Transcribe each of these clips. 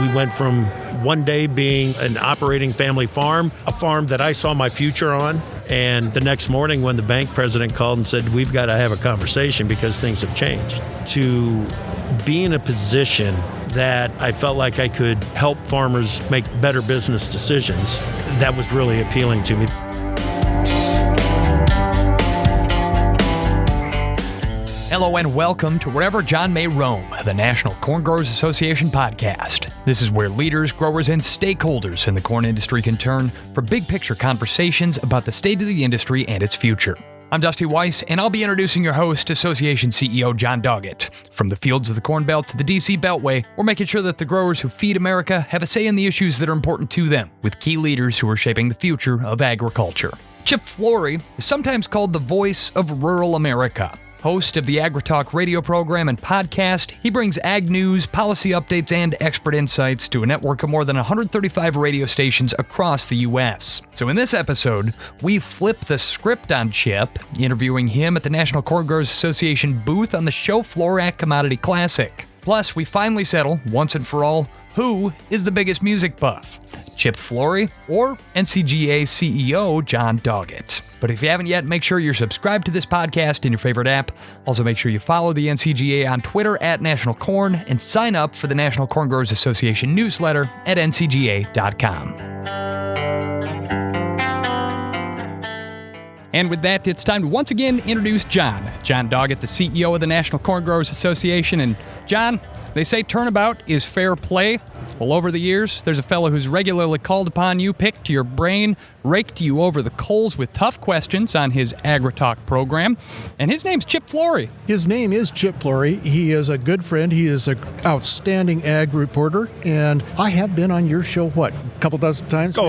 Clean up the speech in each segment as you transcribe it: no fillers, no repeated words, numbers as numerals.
We went from one day being an operating family farm, a farm that I saw my future on, and the next morning when the bank president called and said, we've got to have a conversation because things have changed, to be in a position that I felt like I could help farmers make better business decisions, that was really appealing to me. Hello and welcome to Wherever John May Roam, the National Corn Growers Association podcast. This is where leaders, growers, and stakeholders in the corn industry can turn for big picture conversations about the state of the industry and its future. I'm Dusty Weiss, and I'll be introducing your host, Association CEO Jon Doggett. From the fields of the Corn Belt to the DC Beltway, we're making sure that the growers who feed America have a say in the issues that are important to them, with key leaders who are shaping the future of agriculture. Chip Flory is sometimes called the voice of rural America. Host of the AgriTalk radio program and podcast, he brings ag news, policy updates, and expert insights to a network of more than 135 radio stations across the U.S. So in this episode, we flip the script on Chip, interviewing him at the National Corn Growers Association booth on the show floor at Commodity Classic. Plus, we finally settle, once and for all, who is the biggest music buff? Chip Flory or NCGA CEO Jon Doggett? But if you haven't yet, make sure you're subscribed to this podcast in your favorite app. Also, make sure you follow the NCGA on Twitter at National Corn and sign up for the National Corn Growers Association newsletter at ncga.com. And with that, it's time to once again introduce Jon Doggett, the CEO of the National Corn Growers Association. And Jon, they say turnabout is fair play. Well, over the years, there's a fellow who's regularly called upon you, picked your brain, raked you over the coals with tough questions on his AgriTalk program, and his name's Chip Flory. His name is Chip Flory. He is a good friend. He is an outstanding ag reporter, and I have been on your show, a couple dozen times? At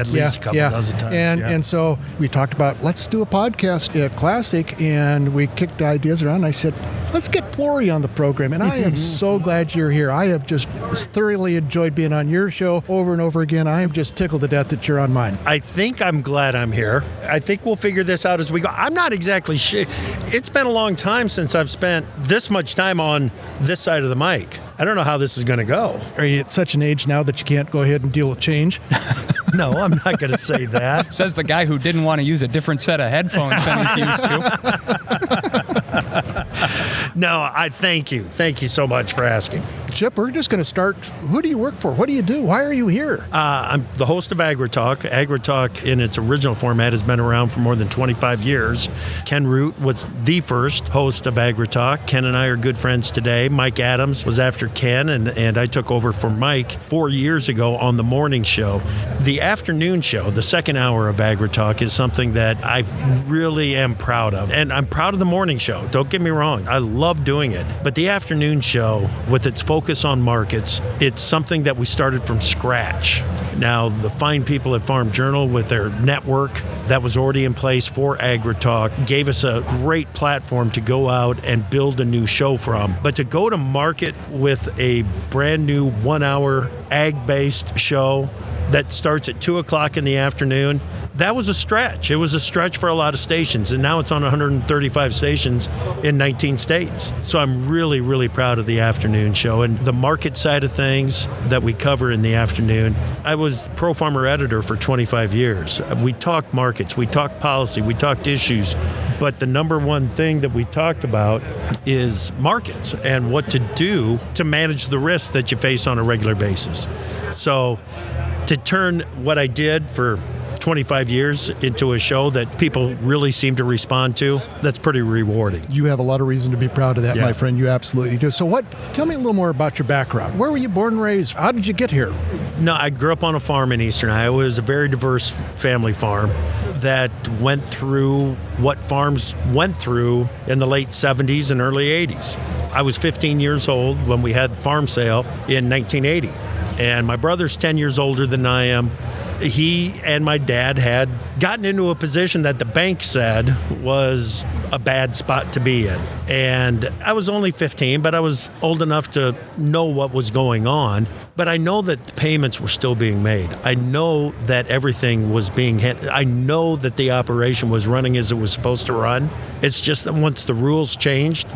least a couple dozen times. And so we talked about, let's do a podcast at Classic, and we kicked ideas around, and I said, let's get Flory on the program, and I am so glad you're here. I have just thoroughly enjoyed being on your show over and over again. I am just tickled to death that you're on mine. I think I'm glad I'm here. I think we'll figure this out as we go. I'm not exactly sure. It's been a long time since I've spent this much time on this side of the mic. I don't know how this is going to go. Are you at such an age now that you can't go ahead and deal with change? No, I'm not going to say that. Says the guy who didn't want to use a different set of headphones than he's used to. No, I thank you. Thank you so much for asking. Chip, we're just going to start. Who do you work for? What do you do? Why are you here? I'm the host of AgriTalk. AgriTalk, in its original format, has been around for more than 25 years. Ken Root was the first host of AgriTalk. Ken and I are good friends today. Mike Adams was after Ken, and I took over for Mike 4 years ago on the morning show. The afternoon show, the second hour of AgriTalk, is something that I really am proud of. And I'm proud of the morning show. Don't get me wrong. I love doing it. But the afternoon show, with its focus on markets, it's something that we started from scratch. Now, the fine people at Farm Journal, with their network that was already in place for AgriTalk, gave us a great platform to go out and build a new show from. But to go to market with a brand new 1 hour ag-based show that starts at 2 o'clock in the afternoon, that was a stretch. It was a stretch for a lot of stations, and now it's on 135 stations in 19 states. So I'm really, really proud of the afternoon show and the market side of things that we cover in the afternoon. I was Pro Farmer editor for 25 years. We talked markets, we talked policy, we talked issues, but the number one thing that we talked about is markets and what to do to manage the risks that you face on a regular basis. So to turn what I did for 25 years into a show that people really seem to respond to, that's pretty rewarding. You have a lot of reason to be proud of that, my friend. You absolutely do. So tell me a little more about your background. Where were you born and raised? How did you get here? No, I grew up on a farm in eastern Iowa. It was a very diverse family farm that went through what farms went through in the late 70s and early 80s. I was 15 years old when we had farm sale in 1980. And my brother's 10 years older than I am. he and my dad had gotten into a position that the bank said was a bad spot to be in. And I was only 15, but I was old enough to know what was going on. But I know that the payments were still being made. I know that everything was being handled. I know that the operation was running as it was supposed to run. It's just that once the rules changed,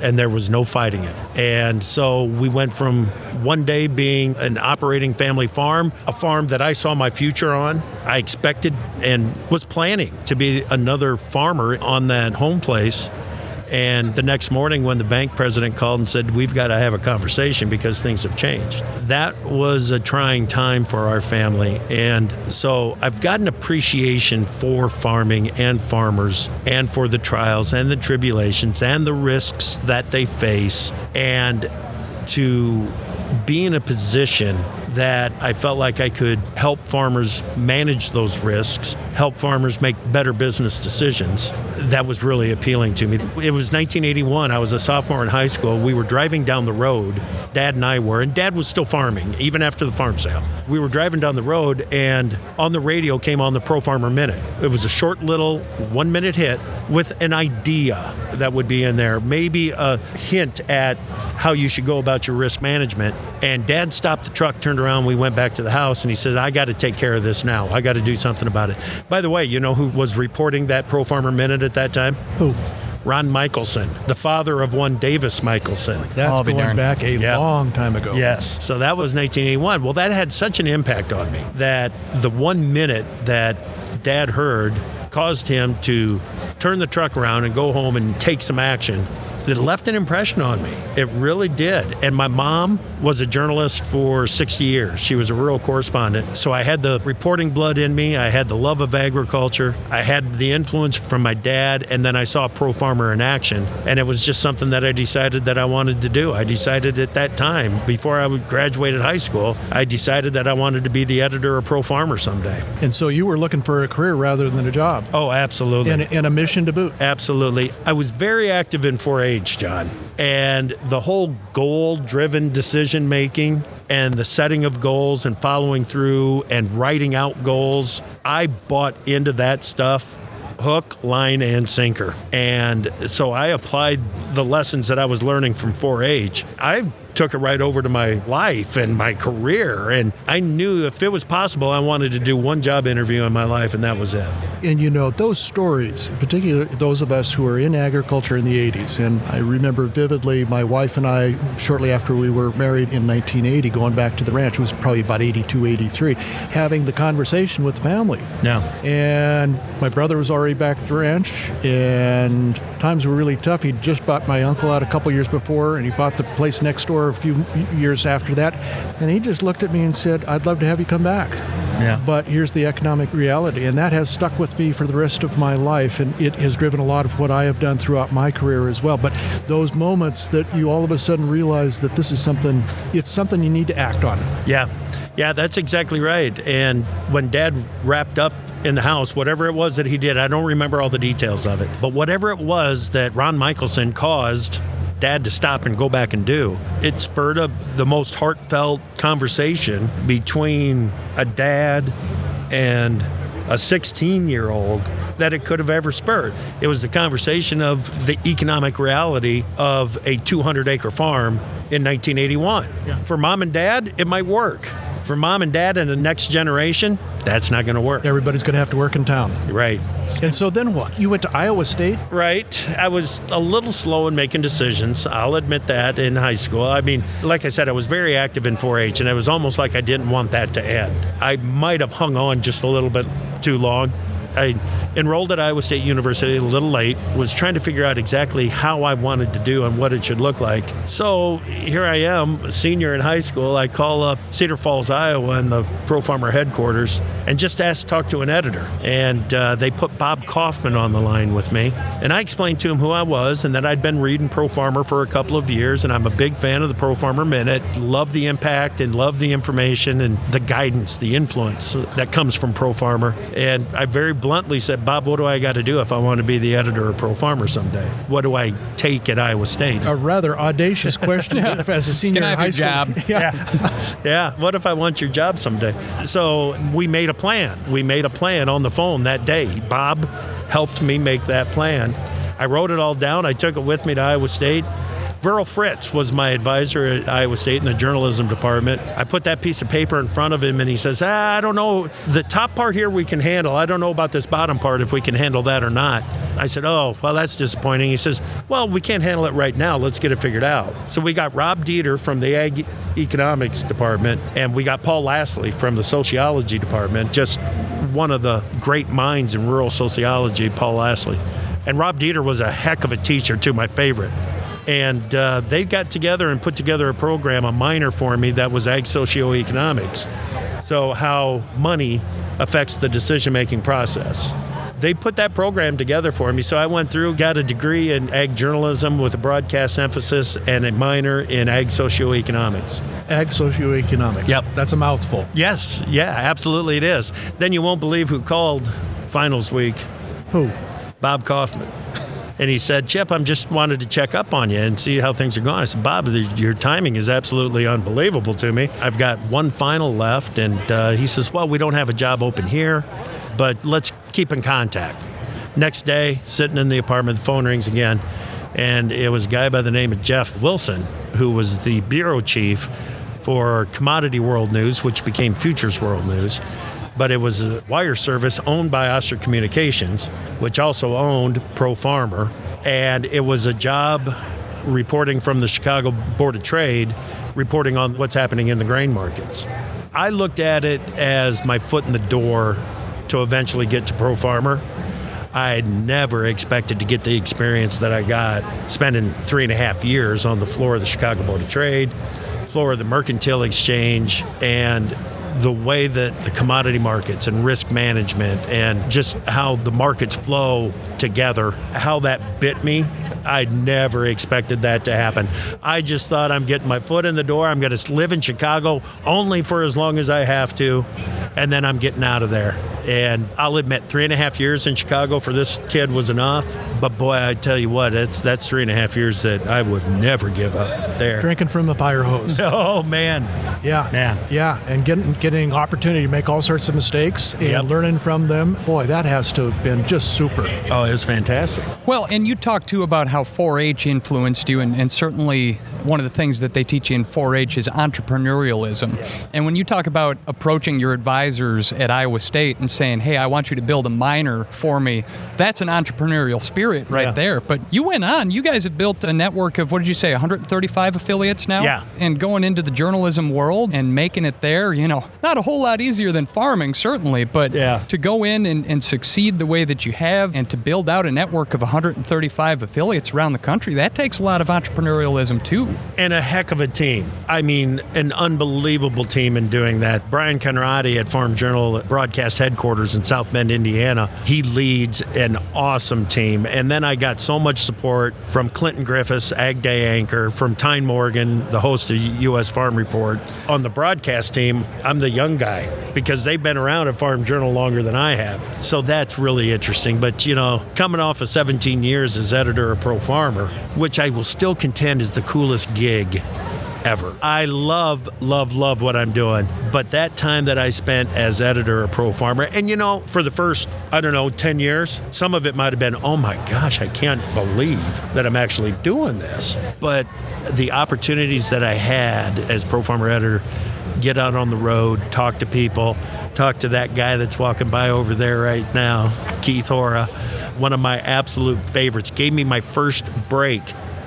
and there was no fighting it. And so we went from one day being an operating family farm, a farm that I saw my future on. I expected and was planning to be another farmer on that home place. And the next morning when the bank president called and said, we've got to have a conversation because things have changed. That was a trying time for our family. And so I've got an appreciation for farming and farmers and for the trials and the tribulations and the risks that they face, and to be in a position that I felt like I could help farmers manage those risks, help farmers make better business decisions. That was really appealing to me. It was 1981. I was a sophomore in high school. We were driving down the road, Dad and I were, and Dad was still farming, even after the farm sale. We were driving down the road, and on the radio came on the Pro Farmer Minute. It was a short little 1-minute hit with an idea that would be in there, maybe a hint at how you should go about your risk management. And Dad stopped the truck, turned around, we went back to the house, and he said, I got to take care of this now. I got to do something about it. By the way, you know who was reporting that Pro Farmer Minute at that time? Who? Ron Michelson, the father of one Davis Michelson. That's going back a long time ago. Yes. So that was 1981. Well, that had such an impact on me that the 1 minute that Dad heard caused him to turn the truck around and go home and take some action. It left an impression on me. It really did. And my mom was a journalist for 60 years. She was a rural correspondent. So I had the reporting blood in me. I had the love of agriculture. I had the influence from my dad. And then I saw Pro Farmer in action. And it was just something that I decided that I wanted to do. I decided at that time, before I graduated high school, I decided that I wanted to be the editor of Pro Farmer someday. And so you were looking for a career rather than a job. Oh, absolutely. And a mission to boot. Absolutely. I was very active in 4-H, John. And the whole goal-driven decision-making and the setting of goals and following through and writing out goals, I bought into that stuff hook, line, and sinker. And so I applied the lessons that I was learning from 4-H. I took it right over to my life and my career. And I knew if it was possible, I wanted to do one job interview in my life, and that was it. And you know, those stories, particularly those of us who were in agriculture in the 80s, and I remember vividly my wife and I, shortly after we were married in 1980, going back to the ranch, it was probably about 82, 83, having the conversation with the family. Yeah. And my brother was already back at the ranch, and times were really tough. He'd just bought my uncle out a couple years before, and he bought the place next door a few years after that. And he just looked at me and said, I'd love to have you come back. Yeah. But here's the economic reality. And that has stuck with me for the rest of my life. And it has driven a lot of what I have done throughout my career as well. But those moments that you all of a sudden realize that this is something, it's something you need to act on. Yeah. Yeah, that's exactly right. And when Dad wrapped up in the house, whatever it was that he did, I don't remember all the details of it, but whatever it was that Ron Michelson caused Dad to stop and go back and do, it spurred up the most heartfelt conversation between a dad and a 16-year-old that it could have ever spurred. It was the conversation of the economic reality of a 200-acre farm in 1981. Yeah. For Mom and Dad, it might work. For Mom and Dad and the next generation, that's not going to work. Everybody's going to have to work in town. Right. And so then what? You went to Iowa State? Right. I was a little slow in making decisions. I'll admit that in high school. I mean, like I said, I was very active in 4-H, and it was almost like I didn't want that to end. I might have hung on just a little bit too long. I enrolled at Iowa State University a little late, was trying to figure out exactly how I wanted to do and what it should look like. So here I am, a senior in high school. I call up Cedar Falls, Iowa, in the Pro Farmer headquarters, and just asked to talk to an editor. And they put Bob Kaufman on the line with me. And I explained to him who I was and that I'd been reading Pro Farmer for a couple of years, and I'm a big fan of the Pro Farmer Minute. Love the impact and love the information and the guidance, the influence that comes from Pro Farmer. And I very bluntly said, Bob, what do I got to do if I want to be the editor of Pro Farmer someday? What do I take at Iowa State? A rather audacious question as a senior Can I in have high your school. job? Yeah. What if I want your job someday? So we made a plan. We made a plan on the phone that day. Bob helped me make that plan. I wrote it all down. I took it with me to Iowa State. Verl Fritz was my advisor at Iowa State in the journalism department. I put that piece of paper in front of him and he says, I don't know, the top part here we can handle. I don't know about this bottom part, if we can handle that or not. I said, oh, well, that's disappointing. He says, well, we can't handle it right now. Let's get it figured out. So we got Rob Dieter from the Ag Economics department, and we got Paul Lassley from the sociology department, just one of the great minds in rural sociology, Paul Lassley. And Rob Dieter was a heck of a teacher, too, my favorite. And they got together and put together a program, a minor for me, that was Ag Socioeconomics. So how money affects the decision-making process. They put that program together for me. So I went through, got a degree in ag journalism with a broadcast emphasis and a minor in Ag Socioeconomics. Ag Socioeconomics. Yep. That's a mouthful. Yes, yeah, absolutely it is. Then you won't believe who called finals week. Who? Bob Kaufman. And he said, Chip, I'm just wanted to check up on you and see how things are going. I said, Bob, your timing is absolutely unbelievable to me. I've got one final left. And he says, well, we don't have a job open here, but let's keep in contact. Next day, sitting in the apartment, the phone rings again. And it was a guy by the name of Jeff Wilson, who was the bureau chief for Commodity World News, which became Futures World News. But it was a wire service owned by Oster Communications, which also owned Pro Farmer. And it was a job reporting from the Chicago Board of Trade, reporting on what's happening in the grain markets. I looked at it as my foot in the door to eventually get to Pro Farmer. I had never expected to get the experience that I got spending 3.5 years on the floor of the Chicago Board of Trade, floor of the Mercantile Exchange, and the way that the commodity markets and risk management and just how the markets flow together, how that bit me. I'd never expected that to happen. I just thought I'm getting my foot in the door. I'm going to live in Chicago only for as long as I have to, and then I'm getting out of there. And I'll admit, 3.5 years in Chicago for this kid was enough. But boy, I tell you what, that's 3.5 years that I would never give up there. Drinking from the fire hose. Oh, man. Yeah, and getting opportunity to make all sorts of mistakes and learning from them. Boy, that has to have been just super. Oh, it was fantastic. Well, and you talked too about how 4-H influenced you, and certainly one of the things that they teach you in 4-H is entrepreneurialism. And when you talk about approaching your advisors at Iowa State and saying, hey, I want you to build a minor for me, that's an entrepreneurial spirit right there. But you went on. You guys have built a network of, what did you say, 135 affiliates now? Yeah. And going into the journalism world and making it there, not a whole lot easier than farming, certainly, but to go in and succeed the way that you have and to build out a network of 135 affiliates around the country, that takes a lot of entrepreneurialism too. And a heck of a team. I mean, an unbelievable team in doing that. Brian Conradi at Farm Journal broadcast headquarters in South Bend, Indiana, he leads an awesome team. And then I got so much support from Clinton Griffiths, Ag Day anchor, from Tyne Morgan, the host of U.S. Farm Report. On the broadcast team, I'm the young guy because they've been around at Farm Journal longer than I have. So that's really interesting. But, coming off of 17 years as editor of Pro Farmer, which I will still contend is the coolest gig ever. I love what I'm doing. But that time that I spent as editor of Pro Farmer, and for the first, 10 years, some of it might have been, oh my gosh, I can't believe that I'm actually doing this. But the opportunities that I had as Pro Farmer editor, get out on the road, talk to people, talk to that guy that's walking by over there right now, Keith Hora, one of my absolute favorites, gave me my first break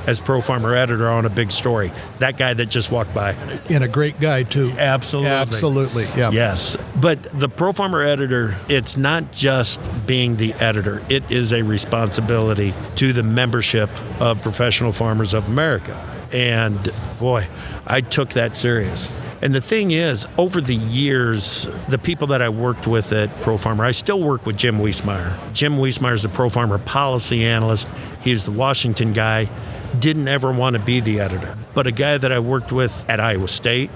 as Pro Farmer editor on a big story. That guy that just walked by. And a great guy, too. Absolutely, yeah. Yes. But the Pro Farmer editor, it's not just being the editor. It is a responsibility to the membership of Professional Farmers of America. And boy, I took that serious. And the thing is, over the years, the people that I worked with at Pro Farmer, I still work with Jim Wiesmeyer. Jim Wiesmeyer is the Pro Farmer policy analyst. He's the Washington guy. Didn't ever want to be the editor. But a guy that I worked with at Iowa State,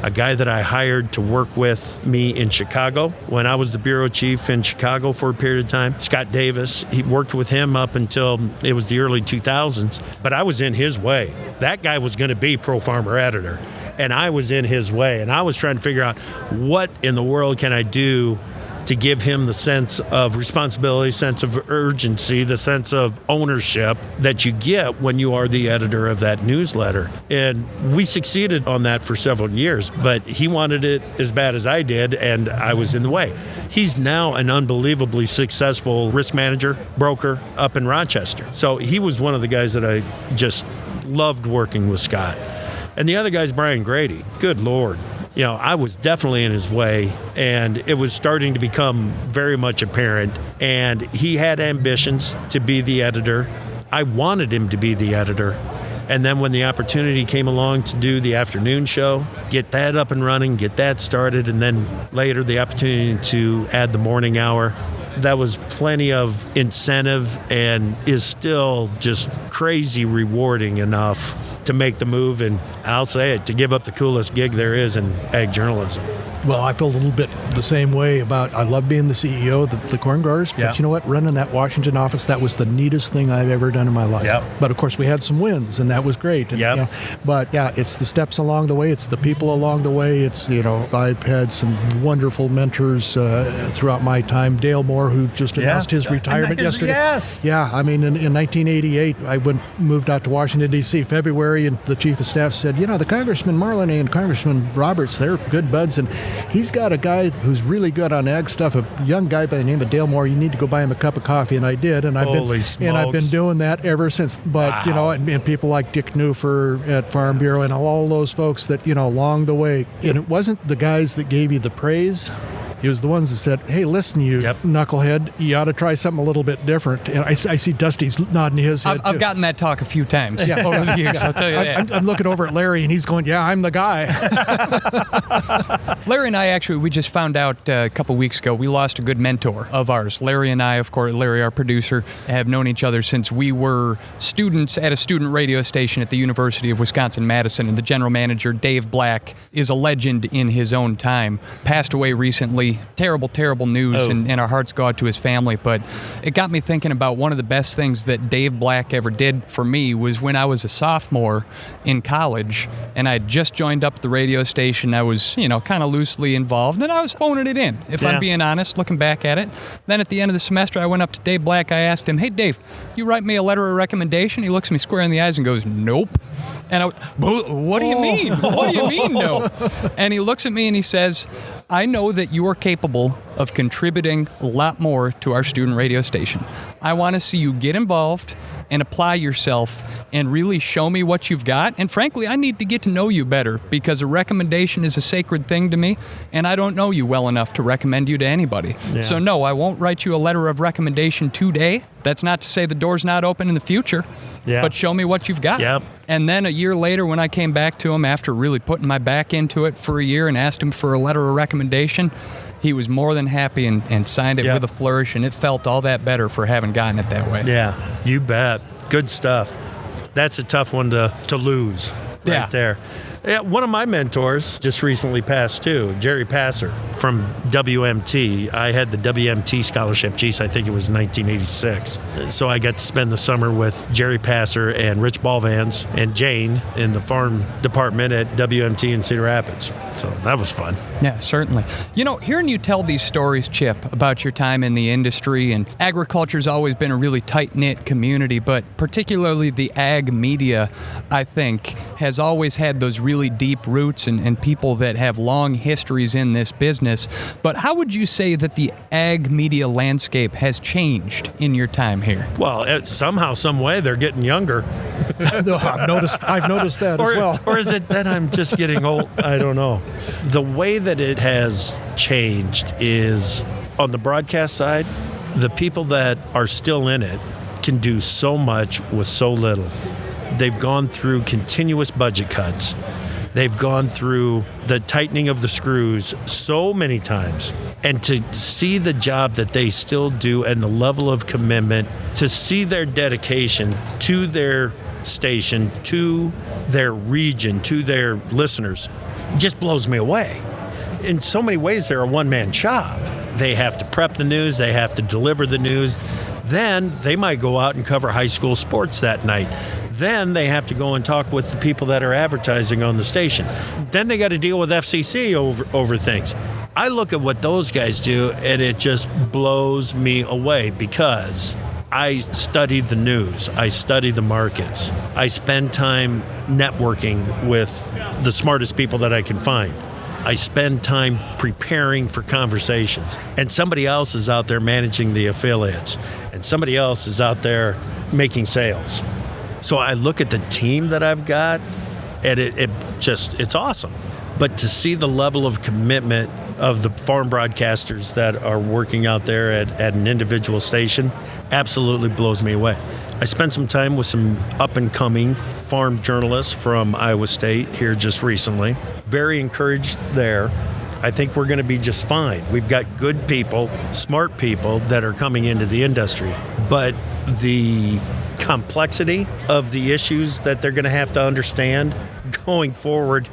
a guy that I hired to work with me in Chicago when I was the bureau chief in Chicago for a period of time. Scott Davis, he worked with him up until it was the early 2000s, but I was in his way. That guy was going to be Pro Farmer editor, and I was in his way, and I was trying to figure out what in the world can I do to give him the sense of responsibility, sense of urgency, the sense of ownership that you get when you are the editor of that newsletter. And we succeeded on that for several years, but he wanted it as bad as I did, and I was in the way. He's now an unbelievably successful risk manager, broker up in Rochester. So he was one of the guys that I just loved working with, Scott. And the other guy's Brian Grady. Good Lord. You know, I was definitely in his way, and it was starting to become very much apparent. And he had ambitions to be the editor. I wanted him to be the editor. And then when the opportunity came along to do the afternoon show, get that up and running, get that started, and then later the opportunity to add the morning hour, that was plenty of incentive and is still just crazy rewarding enough to make the move, and I'll say it, to give up the coolest gig there is in ag journalism. Well, I feel a little bit the same way about, I love being the CEO of the corn growers, but you know what? Running that Washington office, that was the neatest thing I've ever done in my life. Yep. But of course, we had some wins, and that was great. And, Yep. you know, but yeah, it's the steps along the way. It's the people along the way. It's, you know, I've had some wonderful mentors throughout my time. Dale Moore, who just announced his retirement yesterday. Yes. Yeah, I mean, in 1988, I moved out to Washington, D.C. February, and the chief of staff said, you know, the Congressman Marlin and Congressman Roberts, they're good buds, and he's got a guy who's really good on ag stuff, a young guy by the name of Dale Moore. You need to go buy him a cup of coffee, and I did, and I've been doing that ever since. But wow. You know, and people like Dick Newfer at Farm Bureau and all those folks that, you know, along the way, and it wasn't the guys that gave you the praise. It was the ones that said, hey, listen, you knucklehead, you ought to try something a little bit different. And I see Dusty's nodding his head. I've gotten that talk a few times over the years, I'll tell you that. I'm looking over at Larry, and he's going, yeah, I'm the guy. Larry and I we just found out a couple weeks ago, we lost a good mentor of ours. Larry and I, of course, Larry, our producer, have known each other since we were students at a student radio station at the University of Wisconsin-Madison. And the general manager, Dave Black, is a legend in his own time. Passed away recently. Terrible news, and our hearts go out to his family. But it got me thinking about one of the best things that Dave Black ever did for me was when I was a sophomore in college, and I had just joined up the radio station. I was, you know, kind of loosely involved, and I was phoning it in, if I'm being honest, looking back at it. Then at the end of the semester, I went up to Dave Black. I asked him, hey, Dave, you write me a letter of recommendation? He looks me square in the eyes and goes, nope. And what do you mean? What do you mean, no? And he looks at me and he says, I know that you are capable of contributing a lot more to our student radio station. I want to see you get involved and apply yourself and really show me what you've got. And frankly, I need to get to know you better because a recommendation is a sacred thing to me, and I don't know you well enough to recommend you to anybody. Yeah. So no, I won't write you a letter of recommendation today. That's not to say the door's not open in the future. Yeah. But show me what you've got. Yep. And then a year later, when I came back to him after really putting my back into it for a year and asked him for a letter of recommendation, he was more than happy and signed it with a flourish, and it felt all that better for having gotten it that way. Yeah, you bet. Good stuff. That's a tough one to lose right there. Yeah, one of my mentors just recently passed too, Jerry Passer from WMT. I had the WMT scholarship, I think it was 1986. So I got to spend the summer with Jerry Passer and Rich Balvans and Jane in the farm department at WMT in Cedar Rapids. So that was fun. Yeah, certainly. You know, hearing you tell these stories, Chip, about your time in the industry, and agriculture's always been a really tight-knit community, but particularly the ag media, I think, has always had those really deep roots and people that have long histories in this business. But how would you say that the ag media landscape has changed in your time here? Well, somehow, some way, they're getting younger. No, I've noticed that as well. Or is it that I'm just getting old? I don't know. The way that it has changed is on the broadcast side, the people that are still in it can do so much with so little. They've gone through continuous budget cuts. They've gone through the tightening of the screws so many times. And to see the job that they still do and the level of commitment, to see their dedication to their station, to their region, to their listeners, just blows me away. In so many ways, they're a one-man shop. They have to prep the news, they have to deliver the news. Then they might go out and cover high school sports that night. Then they have to go and talk with the people that are advertising on the station. Then they got to deal with FCC over things. I look at what those guys do, and it just blows me away because I study the news. I study the markets. I spend time networking with the smartest people that I can find. I spend time preparing for conversations. And somebody else is out there managing the affiliates. And somebody else is out there making sales. So I look at the team that I've got, and it's awesome. But to see the level of commitment of the farm broadcasters that are working out there at an individual station absolutely blows me away. I spent some time with some up-and-coming farm journalists from Iowa State here just recently. Very encouraged there. I think we're going to be just fine. We've got good people, smart people that are coming into the industry. But the complexity of the issues that they're going to have to understand going forward,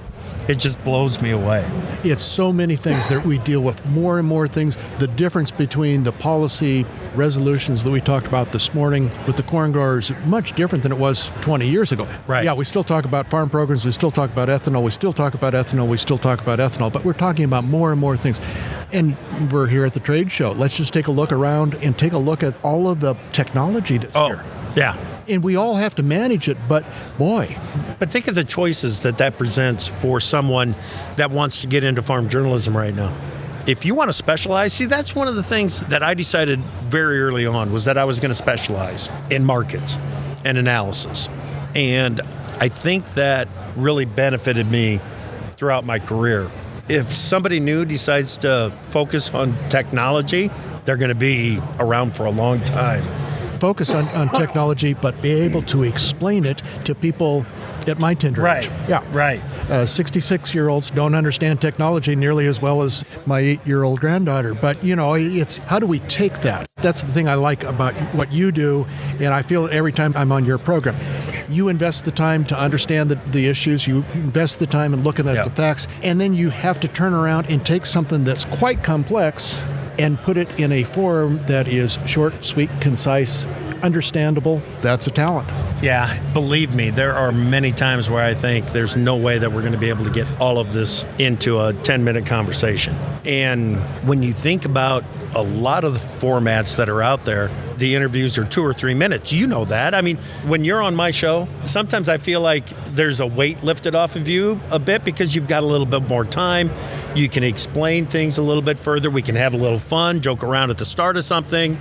it just blows me away. It's so many things that we deal with, more and more things. The difference between the policy resolutions that we talked about this morning with the corn growers is much different than it was 20 years ago. Right. Yeah, we still talk about farm programs, we still talk about ethanol, we still talk about ethanol, but we're talking about more and more things. And we're here at the trade show. Let's just take a look around and take a look at all of the technology that's here. Yeah. And we all have to manage it, but boy. But think of the choices that presents for someone that wants to get into farm journalism right now. If you want to specialize, see, that's one of the things that I decided very early on was that I was going to specialize in markets and analysis. And I think that really benefited me throughout my career. If somebody new decides to focus on technology, they're going to be around for a long time. Focus on technology, but be able to explain it to people at my tender age. Yeah. Right. 66-year-olds don't understand technology nearly as well as my 8-year-old granddaughter. But, it's how do we take that? That's the thing I like about what you do, and I feel it every time I'm on your program. You invest the time to understand the issues, you invest the time in looking at the facts, and then you have to turn around and take something that's quite complex and put it in a form that is short, sweet, concise, understandable. That's a talent. Yeah, believe me, there are many times where I think there's no way that we're going to be able to get all of this into a 10-minute conversation. And when you think about a lot of the formats that are out there, the interviews are 2 or 3 minutes. You know that. I mean, when you're on my show, sometimes I feel like there's a weight lifted off of you a bit because you've got a little bit more time. You can explain things a little bit further. We can have a little fun, joke around at the start of something.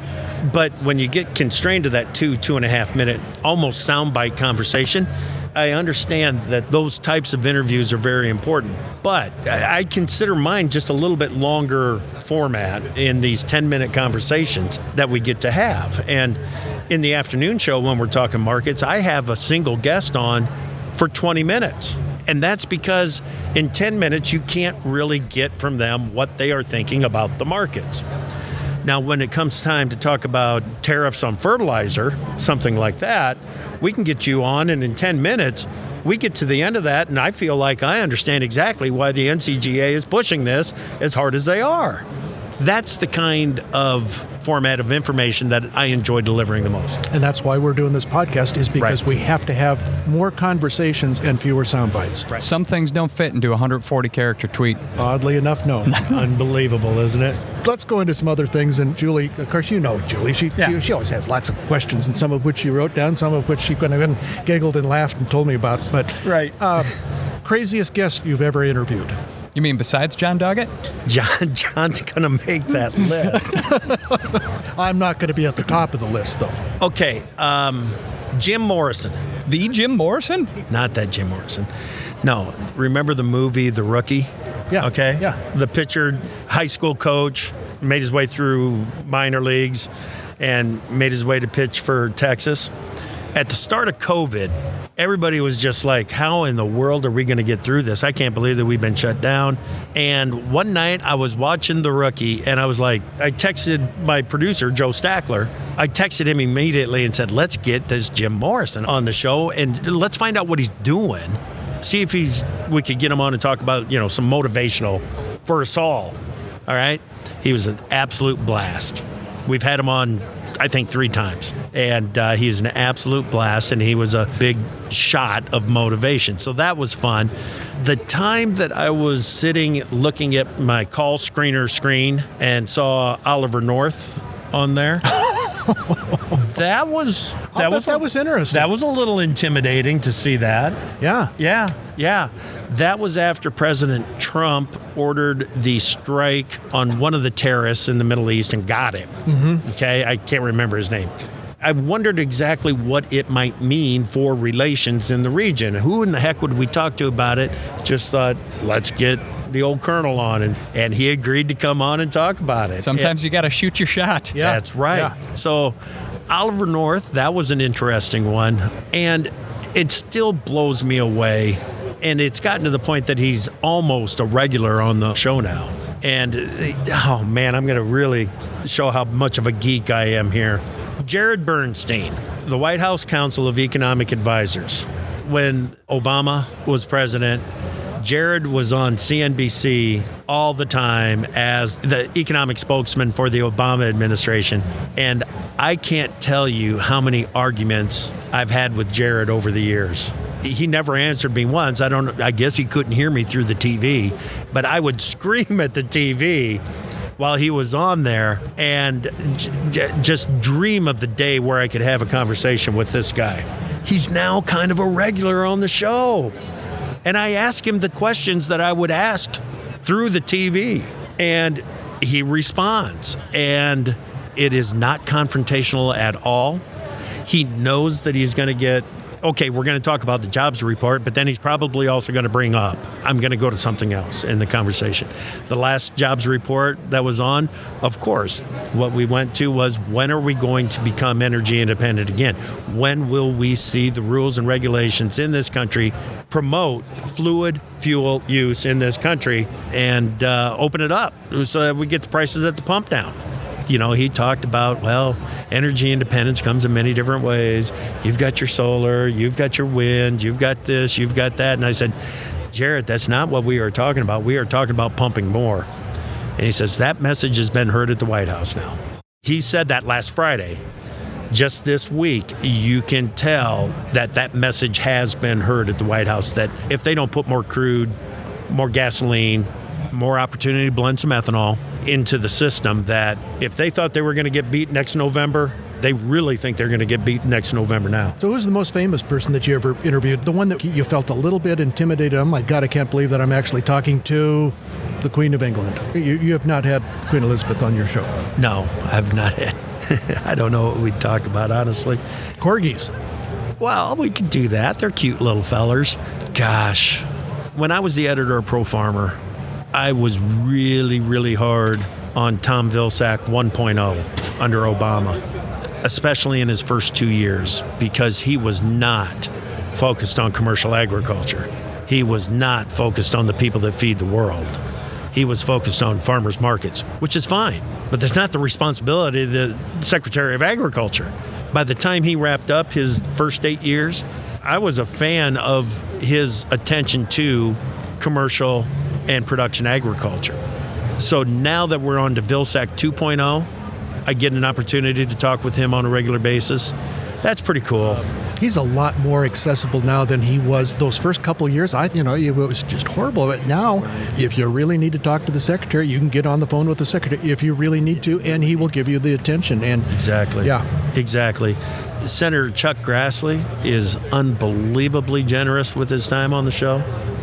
But when you get constrained to that 2.5 minute, almost soundbite conversation, I understand that those types of interviews are very important, but I consider mine just a little bit longer format in these 10-minute conversations that we get to have. And in the afternoon show, when we're talking markets, I have a single guest on for 20 minutes. And that's because in 10 minutes, you can't really get from them what they are thinking about the markets. Now, when it comes time to talk about tariffs on fertilizer, something like that, we can get you on, and in 10 minutes, we get to the end of that, and I feel like I understand exactly why the NCGA is pushing this as hard as they are. That's the kind of format of information that I enjoy delivering the most. And that's why we're doing this podcast, is because we have to have more conversations and fewer sound bites. Right. Some things don't fit into a 140-character tweet. Oddly enough, no. Unbelievable, isn't it? Let's go into some other things. And Julie, of course, you know Julie. She always has lots of questions, and some of which she wrote down, some of which she kind of giggled and laughed and told me about. But craziest guest you've ever interviewed? You mean besides Jon Doggett? John's going to make that list. I'm not going to be at the top of the list, though. Okay, Jim Morrison. The Jim Morrison? Not that Jim Morrison. No, remember the movie The Rookie? Yeah. Okay? Yeah. The pitcher, high school coach, made his way through minor leagues and made his way to pitch for Texas. At the start of COVID, everybody was just like, how in the world are we going to get through this? I can't believe that we've been shut down. And one night I was watching The Rookie, and I was like, I texted my producer, Joe Stackler. I texted him immediately and said, let's get this Jim Morrison on the show, and let's find out what he's doing see if we could get him on and talk about, some motivational for us all. All right? He was an absolute blast. We've had him on, I think, 3 times. And he's an absolute blast, and he was a big shot of motivation. So that was fun. The time that I was sitting looking at my call screener screen and saw Oliver North on there, that was interesting. That was a little intimidating to see that. Yeah. That was after President Trump ordered the strike on one of the terrorists in the Middle East and got him. Mm-hmm. Okay, I can't remember his name. I wondered exactly what it might mean for relations in the region. Who in the heck would we talk to about it? Just thought, let's get the old colonel on, and he agreed to come on and talk about it. Sometimes you got to shoot your shot. Yeah. That's right. Yeah. So Oliver North, that was an interesting one, and it still blows me away, and it's gotten to the point that he's almost a regular on the show now. And, oh man, I'm going to really show how much of a geek I am here. Jared Bernstein, the White House Council of Economic Advisors. When Obama was president, Jared was on CNBC all the time as the economic spokesman for the Obama administration. And I can't tell you how many arguments I've had with Jared over the years. He never answered me once. I guess he couldn't hear me through the TV, but I would scream at the TV while he was on there and just dream of the day where I could have a conversation with this guy. He's now kind of a regular on the show. And I ask him the questions that I would ask through the TV, and he responds. And it is not confrontational at all. He knows that he's going to get, okay, we're going to talk about the jobs report, but then he's probably also going to bring up, I'm going to go to something else in the conversation. The last jobs report that was on, of course, what we went to was, when are we going to become energy independent again? When will we see the rules and regulations in this country promote fluid fuel use in this country and open it up so that we get the prices at the pump down? He talked about, energy independence comes in many different ways. You've got your solar, you've got your wind, you've got this, you've got that. And I said, Jared, that's not what we are talking about. We are talking about pumping more. And he says, that message has been heard at the White House now. He said that last Friday. Just this week, you can tell that message has been heard at the White House, that if they don't put more crude, more gasoline, more opportunity to blend some ethanol into the system, that if they thought they were going to get beat next November, they really think they're going to get beat next November now. So who's the most famous person that you ever interviewed? The one that you felt a little bit intimidated? Oh my God, I can't believe that I'm actually talking to the Queen of England. You have not had Queen Elizabeth on your show? No, I've not had. I don't know what we'd talk about, honestly. Corgis? Well, we could do that. They're cute little fellers. Gosh, when I was the editor of Pro Farmer, I was really, really hard on Tom Vilsack 1.0 under Obama, especially in his first 2 years, because he was not focused on commercial agriculture. He was not focused on the people that feed the world. He was focused on farmers markets, which is fine, but that's not the responsibility of the Secretary of Agriculture. By the time he wrapped up his first 8 years, I was a fan of his attention to commercial and production agriculture. So now that we're on to Vilsack 2.0, I get an opportunity to talk with him on a regular basis. That's pretty cool. He's a lot more accessible now than he was those first couple of years. It was just horrible. But now, if you really need to talk to the secretary, you can get on the phone with the secretary if you really need to, and he will give you the attention. And exactly. Yeah. Exactly. Senator Chuck Grassley is unbelievably generous with his time on the show.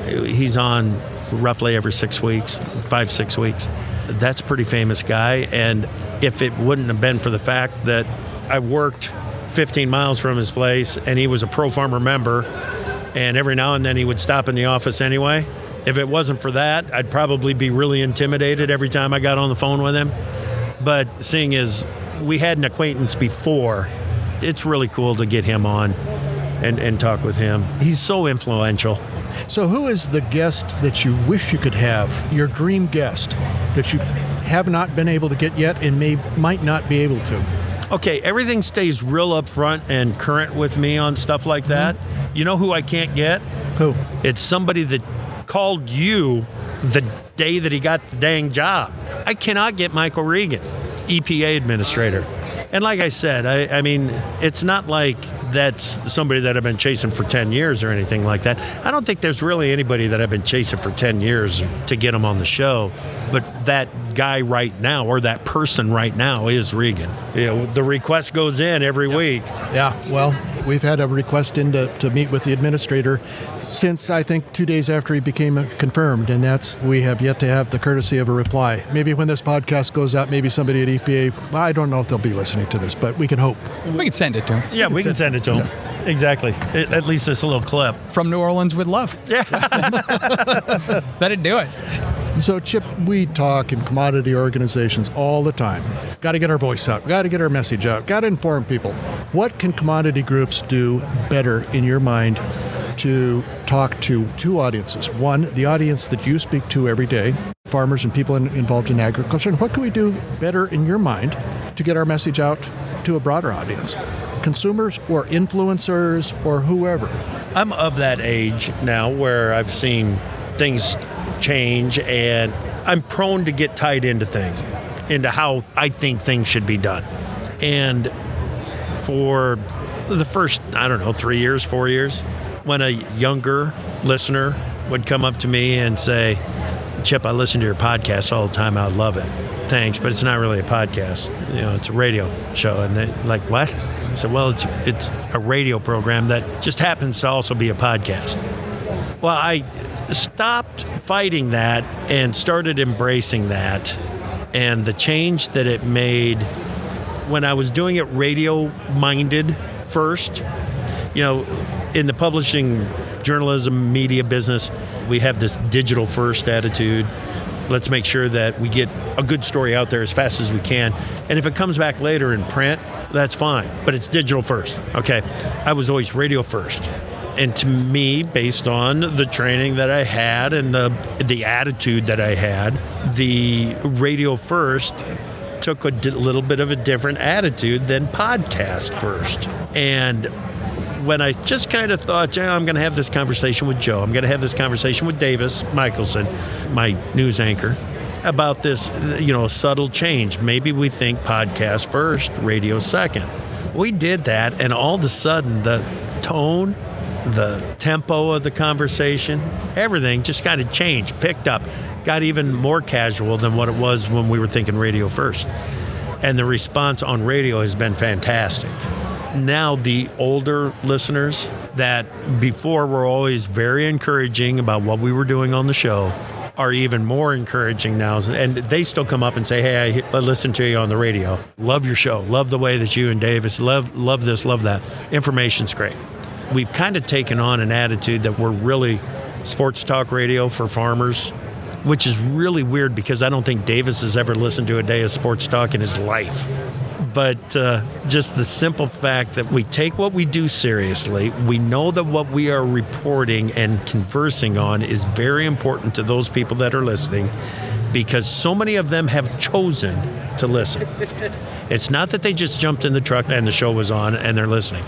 He's on roughly every 6 weeks, 5-6 weeks. That's a pretty famous guy. And if it wouldn't have been for the fact that I worked 15 miles from his place and he was a Pro Farmer member, and every now and then he would stop in the office anyway, if it wasn't for that, I'd probably be really intimidated every time I got on the phone with him. But seeing as we had an acquaintance before, it's really cool to get him on and talk with him. He's so influential. So who is the guest that you wish you could have, your dream guest, that you have not been able to get yet and might not be able to? Okay, everything stays real up front and current with me on stuff like that. Mm-hmm. You know who I can't get? Who? It's somebody that called you the day that he got the dang job. I cannot get Michael Regan, EPA administrator. And like I said, I mean, it's not like that's somebody that I've been chasing for 10 years or anything like that. I don't think there's really anybody that I've been chasing for 10 years to get him on the show. But that guy right now, or that person right now, is Regan. You know, the request goes in every week. Yeah, well, we've had a request in to meet with the administrator since, I think, 2 days after he became confirmed, and we have yet to have the courtesy of a reply. Maybe when this podcast goes out, maybe somebody at EPA, I don't know if they'll be listening to this, but we can hope. We can send it to him. Yeah, we can send it to him. Yeah. Exactly. At least it's a little clip. From New Orleans with love. Yeah. That'd do it. So, Chip, we talk in commodity organizations all the time. Got to get our voice out. Got to get our message out. Got to inform people. What can commodity groups do better, in your mind, to talk to two audiences? One, the audience that you speak to every day, farmers and people involved in agriculture. And what can we do better, in your mind, to get our message out to a broader audience? Consumers or influencers or whoever? I'm of that age now where I've seen things change, and I'm prone to get tied into things, into how I think things should be done. And for the first, 3 years, 4 years, when a younger listener would come up to me and say, Chip, I listen to your podcast all the time. I love it. Thanks, but it's not really a podcast. You know, it's a radio show. And they're like, what? I said, well, it's a radio program that just happens to also be a podcast. Well, I stopped fighting that and started embracing that, and the change that it made when I was doing it radio-minded first. You know, in the publishing, journalism, media business, we have this digital-first attitude. Let's make sure that we get a good story out there as fast as we can, and if it comes back later in print, that's fine, but it's digital first. Okay, I was always radio first. And to me, based on the training that I had and the attitude that I had, the radio first took a little bit of a different attitude than podcast first. And when I just kind of thought, I'm going to have this conversation with Joe, I'm going to have this conversation with Davis Michelson, my news anchor, about this, subtle change. Maybe we think podcast first, radio second. We did that, and all of a sudden, the tone, the tempo of the conversation, everything just kind of changed, picked up, got even more casual than what it was when we were thinking radio first. And the response on radio has been fantastic. Now the older listeners that before were always very encouraging about what we were doing on the show are even more encouraging now. And they still come up and say, hey, I listened to you on the radio. Love your show. Love the way that you and Davis love this, love that. Information's great. We've kind of taken on an attitude that we're really sports talk radio for farmers, which is really weird because I don't think Davis has ever listened to a day of sports talk in his life. But just the simple fact that we take what we do seriously, we know that what we are reporting and conversing on is very important to those people that are listening, because so many of them have chosen to listen. It's not that they just jumped in the truck and the show was on and they're listening.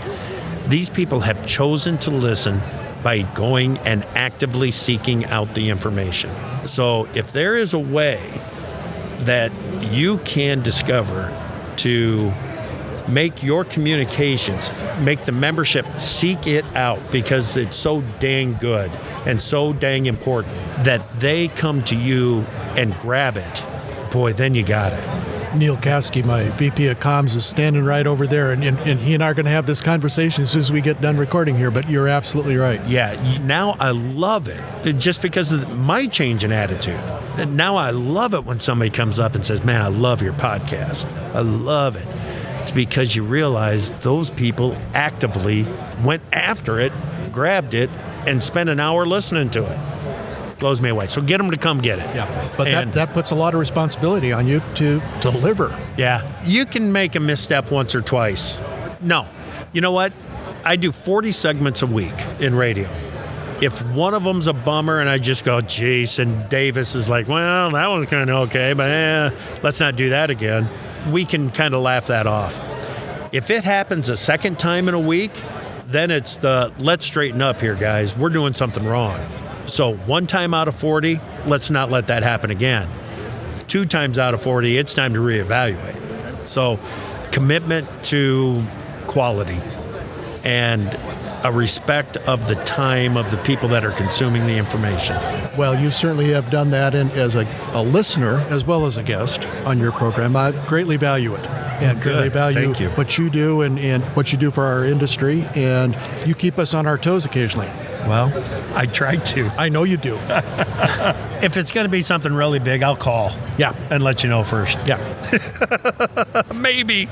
These people have chosen to listen by going and actively seeking out the information. So if there is a way that you can discover to make your communications, make the membership seek it out because it's so dang good and so dang important that they come to you and grab it, boy, then you got it. Neil Caskey, my VP of Comms, is standing right over there, and he and I are going to have this conversation as soon as we get done recording here, but you're absolutely right. Yeah, now I love it, just because of my change in attitude. And now I love it when somebody comes up and says, man, I love your podcast. I love it. It's because you realize those people actively went after it, grabbed it, and spent an hour listening to it. Blows me away. So get them to come get it. Yeah, but that puts a lot of responsibility on you to deliver. Yeah, you can make a misstep once or twice. No, you know what? I do 40 segments a week in radio. If one of them's a bummer and I just go, geez, and Davis is like, well, that was kind of okay, but let's not do that again, we can kind of laugh that off. If it happens a second time in a week, then it's let's straighten up here, guys. We're doing something wrong. So 1 time out of 40, let's not let that happen again. 2 times out of 40, it's time to reevaluate. So commitment to quality and a respect of the time of the people that are consuming the information. Well, you certainly have done that as a listener as well as a guest on your program. I greatly value it. And greatly value Thank you. what you do and what you do for our industry. And you keep us on our toes occasionally. Well, I try to. I know you do. If it's going to be something really big, I'll call. Yeah. And let you know first. Yeah. Maybe.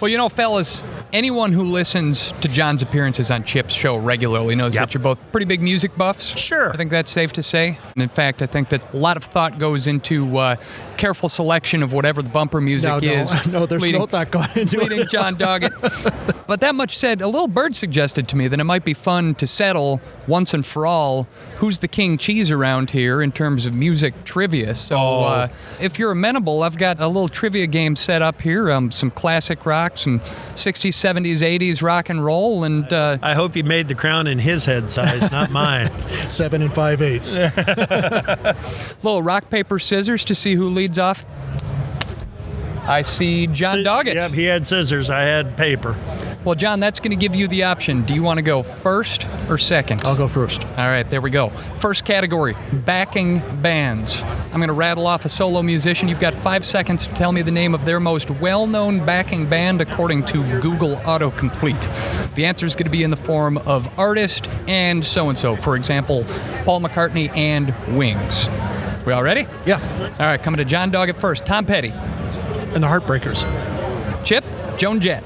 Well, fellas, anyone who listens to John's appearances on Chip's show regularly knows that you're both pretty big music buffs. Sure. I think that's safe to say. In fact, I think that a lot of thought goes into careful selection of whatever the bumper music is. No, there's no thought going into it. Leading Jon Doggett. But that much said, a little bird suggested to me that it might be fun to settle once and for all who's the king cheese around here in terms of music trivia. So if you're amenable, I've got a little trivia game set up here, some classic rock, some 60s, 70s, 80s rock and roll. And I hope he made the crown in his head size, not mine. 7 5/8. little rock, paper, scissors to see who leads off. I see Jon Doggett. Yep, he had scissors. I had paper. Well, John, that's going to give you the option. Do you want to go first or second? I'll go first. All right, there we go. First category, backing bands. I'm going to rattle off a solo musician. You've got 5 seconds to tell me the name of their most well-known backing band according to Google Autocomplete. The answer is going to be in the form of artist and so-and-so. For example, Paul McCartney and Wings. We all ready? Yeah. All right, coming to Jon Doggett first. Tom Petty. And the Heartbreakers. Chip, Joan Jett.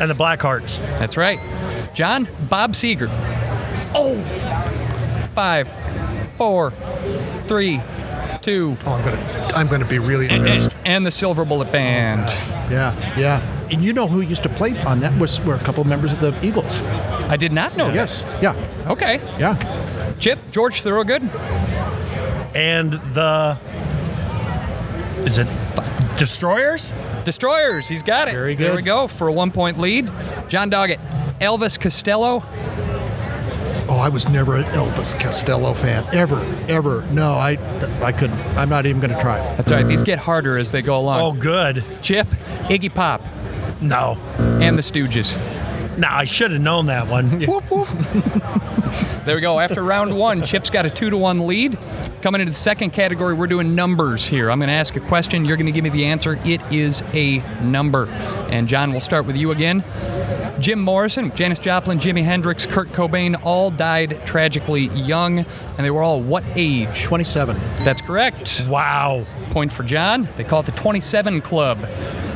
And the Blackhearts. That's right. John, Bob Seger. 5, 4, 3, 2. I'm gonna be really embarrassed. And the Silver Bullet Band. Yeah. And you know who used to play on that were a couple of members of the Eagles. I did not know Yes. Yeah. that. Okay. Yeah. Chip, George Thorogood. And is it Destroyers? Destroyers, he's got it. Very good. There we go for a 1-point lead. Jon Doggett, Elvis Costello. Oh, I was never an Elvis Costello fan. Ever. No, I couldn't. I'm not even going to try. That's all right. These get harder as they go along. Oh, good. Chip, Iggy Pop, No. and the Stooges. No, I should have known that one. Whoop, whoop. There we go. After round 1, Chip's got a 2-1 lead. Coming into the second category, we're doing numbers here. I'm going to ask a question. You're going to give me the answer. It is a number. And John, we'll start with you again. Jim Morrison, Janis Joplin, Jimi Hendrix, Kurt Cobain all died tragically young. And they were all what age? 27. That's correct. Wow. Point for John. They call it the 27 Club.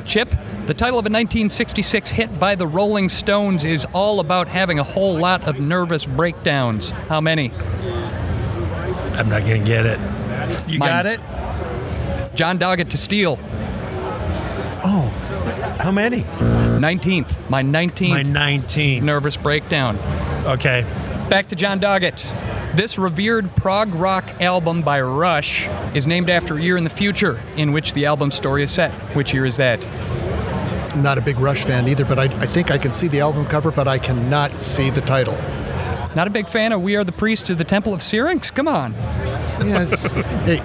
Chip, the title of a 1966 hit by the Rolling Stones is all about having a whole lot of nervous breakdowns. How many? I'm not going to get it. You Mine. got it? Jon Doggett to steal. Oh, How many? 19th. My 19th. My 19. Nervous breakdown. Okay. Back to Jon Doggett. This revered prog rock album by Rush is named after a year in the future in which the album story is set. Which year is that? I'm not a big Rush fan either, but I think I can see the album cover, but I cannot see the title. Not a big fan of We Are the Priests of the Temple of Syrinx? Come on. Yes. Hey,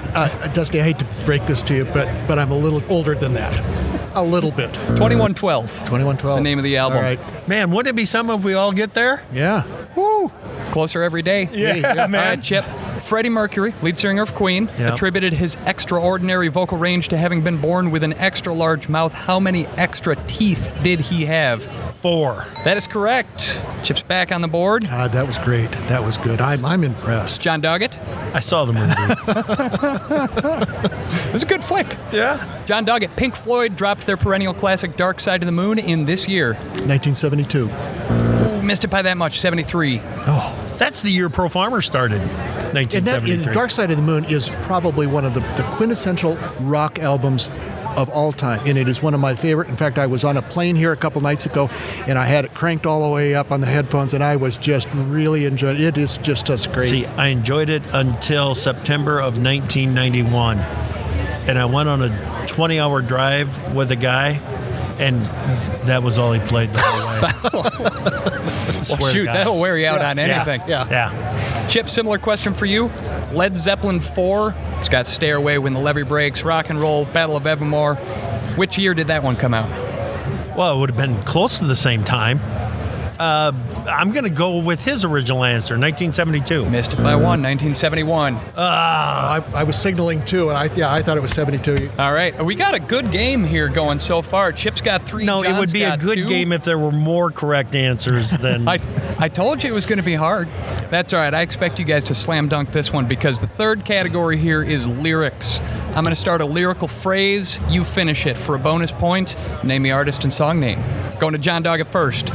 Dusty, I hate to break this to you, but I'm a little older than that. A little bit. 2112. 2112. The name of the album. All right. Man, wouldn't it be something if we all get there? Yeah. Woo. Closer every day. Yeah, man. All right, Chip. Freddie Mercury, lead singer of Queen, Yep. attributed his extraordinary vocal range to having been born with an extra large mouth. How many extra teeth did he have? 4. That is correct. Chip's back on the board. God, that was great. That was good. I'm impressed. Jon Doggett. I saw the movie. It was a good flick. Yeah. Jon Doggett. Pink Floyd dropped their perennial classic Dark Side of the Moon in this year. 1972. Ooh, missed it by that much, 73. Oh. That's the year Pro Farmer started. And 1973. Dark Side of the Moon is probably one of the quintessential rock albums of all time, and it is one of my favorite. In fact, I was on a plane here a couple nights ago, and I had it cranked all the way up on the headphones, and I was just really enjoying it. It is just great. See, I enjoyed it until September of 1991. And I went on a 20-hour drive with a guy, and that was all he played the whole way. swear Well, to shoot, God. that'll wear you out on anything. Yeah. Chip, similar question for you. Led Zeppelin 4. It's got Stairway, When the Levee Breaks, Rock and Roll, Battle of Evermore. Which year did that one come out? Well, it would have been close to the same time. I'm going to go with his original answer, 1972. Missed it by one, 1971. I was signaling 2, and I thought it was 72. All right, we got a good game here going so far. Chip's got 3. No, John's it would be a got good 2. game if there were more correct answers than... I told you it was going to be hard. That's all right. I expect you guys to slam dunk this one because the third category here is lyrics. I'm going to start a lyrical phrase. You finish it. For a bonus point, name the artist and song name. Going to Jon Doggett first.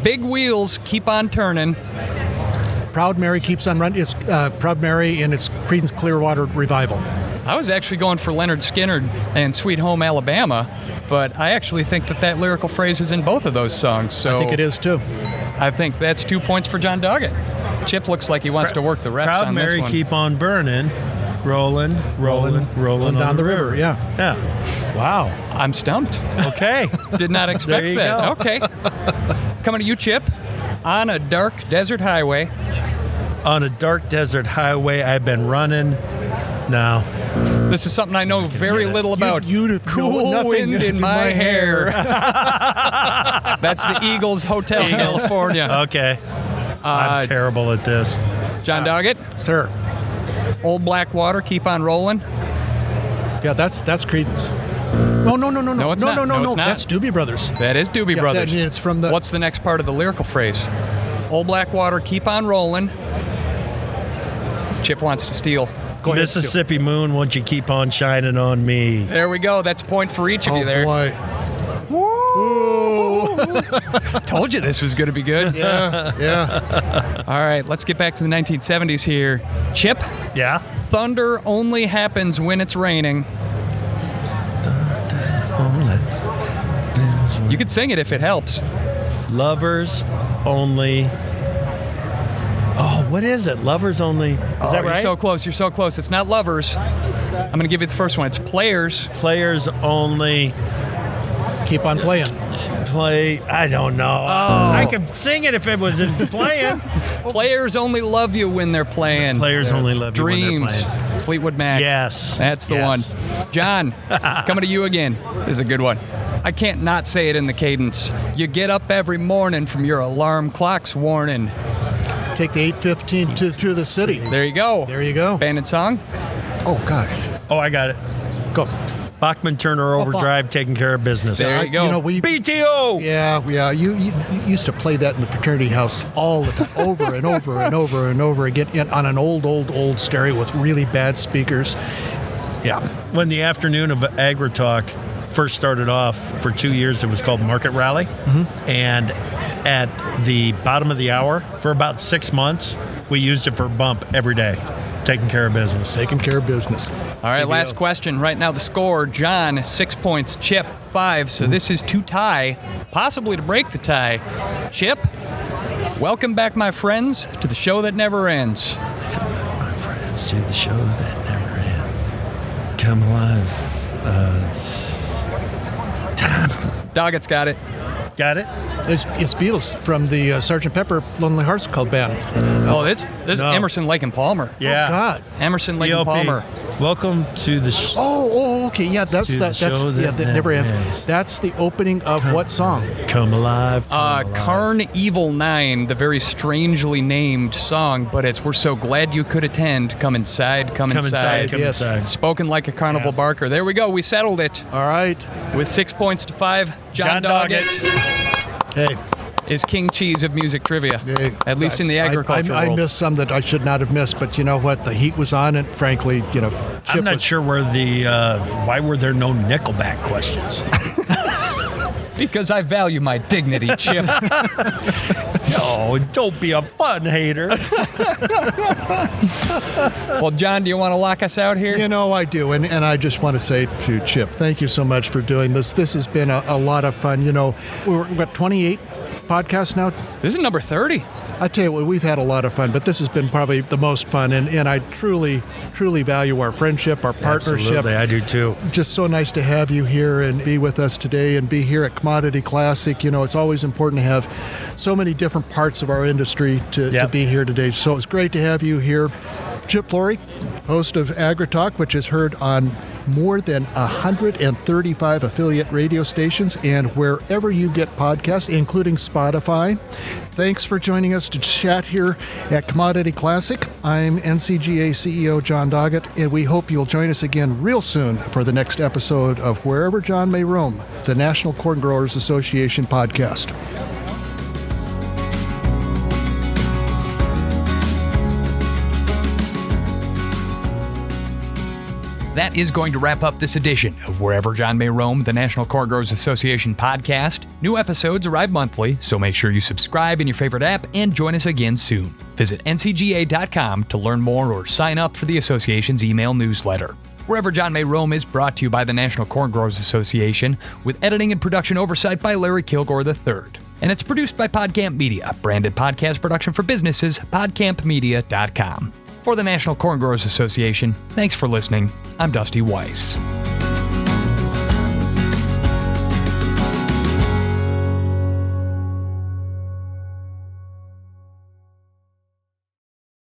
Big wheels keep on turning. Proud Mary keeps on running. It's Proud Mary and it's Creedence Clearwater Revival. I was actually going for Leonard Skinner and Sweet Home Alabama, but I actually think that lyrical phrase is in both of those songs. So I think it is too. I think that's 2 points for Jon Doggett. Chip looks like he wants to work the refs Proud on this Mary one. keep on burning, rolling down the river. Yeah. Wow. I'm stumped. Okay. Did not expect There you that. go. Okay. Coming to you, Chip. On a dark desert highway. On a dark desert highway, I've been running. No. This is something I know very little about. You know Cool nothing wind in my hair. That's the Eagles Hotel, California. Okay. I'm terrible at this. Jon Doggett. Sir. Old Black Water, keep on rolling. Yeah, that's Creedence. No, No, it's not. No, it's not. That's Doobie Brothers. That is Doobie Brothers. It's from the. What's the next part of the lyrical phrase? Old Black Water, keep on rolling. Chip wants to steal. Go ahead, Mississippi Moon, won't you keep on shining on me? There we go. That's a point for each of you there. Boy. Told you this was going to be good. Yeah. All right, let's get back to the 1970s here. Chip, Yeah? thunder only happens when it's raining. You could sing it if it helps. Lovers only. Oh, what is it? Lovers only. Is that You're right? so close. You're so close. It's not lovers. I'm going to give you the first one. It's players. Players only Keep on playing. play. I don't know. I could sing it if it was in playing. Players only love you when they're playing. Players only love you when they're Dreams. playing. Fleetwood Mac. Yes. That's the Yes. one. John, coming to you again. This is a good one. I can't not say it in the cadence. You get up every morning from your alarm clock's warning. Take the 815 to the city. There you go. There you go. Band and song. Oh, gosh. Oh, I got it. Go. Bachman Turner Overdrive, taking care of business. There you go. You know, we. BTO. Yeah. You used to play that in the fraternity house all the time, over and over and over and over again on an old stereo with really bad speakers. Yeah. When the afternoon of AgriTalk first started off, for 2 years, it was called Market Rally. Mm-hmm. And at the bottom of the hour, for about 6 months, we used it for a bump every day, taking care of business. Taking care of business. All right, TBO. last question. Right now the score, John, 6 points. Chip, 5. So this is to tie, possibly to break the tie. Chip, welcome back, my friends, to the show that never ends. My friends, to the show that never ends. Come alive. Doggett's got it. Got it? It's Beatles from the Sgt. Pepper Lonely Hearts Club Band. Oh, this is No. Emerson, Lake and Palmer. Yeah. Oh, God. Emerson, Lake and ELP. Palmer. Welcome to the show. Oh, okay. Yeah, that's To the that. That's show that that never ends. never ends. That's the opening of what song? Come alive. Come alive. Carn Evil 9, the very strangely named song, but it's We're So Glad You Could Attend. Come inside, come Come inside. inside. Come Yes. inside. Spoken like a carnival barker. There we go. We settled it All right. with 6 points to 5. Jon Jon Doggett. Hey. is king cheese of music trivia, Hey, at least in the agriculture I world. missed some that I should not have missed, but you know what? The heat was on, and frankly, Chip I'm not was, sure where the why were there no Nickelback questions? Because I value my dignity, Chip. No, don't be a fun hater. Well, John, do you want to lock us out here? You know, I do, and I just want to say to Chip, thank you so much for doing this. This has been a lot of fun. You know, we've got 28 podcasts now. This is number 30. I tell you what, we've had a lot of fun, but this has been probably the most fun, and I truly value our friendship, our partnership. Absolutely, I do too. Just so nice to have you here and be with us today and be here at Commodity Classic. It's always important to have so many different parts of our industry to be here today. So it's great to have you here. Chip Flory, host of AgriTalk, which is heard on more than 135 affiliate radio stations and wherever you get podcasts, including Spotify. Thanks for joining us to chat here at Commodity Classic. I'm NCGA CEO Jon Doggett, and we hope you'll join us again real soon for the next episode of Wherever John May Roam, the National Corn Growers Association podcast. That is going to wrap up this edition of Wherever John May Roam, the National Corn Growers Association podcast. New episodes arrive monthly, so make sure you subscribe in your favorite app and join us again soon. Visit ncga.com to learn more or sign up for the association's email newsletter. Wherever John May Roam is brought to you by the National Corn Growers Association, with editing and production oversight by Larry Kilgore III. And it's produced by PodCamp Media, branded podcast production for businesses, podcampmedia.com. For the National Corn Growers Association, thanks for listening. I'm Dusty Weiss.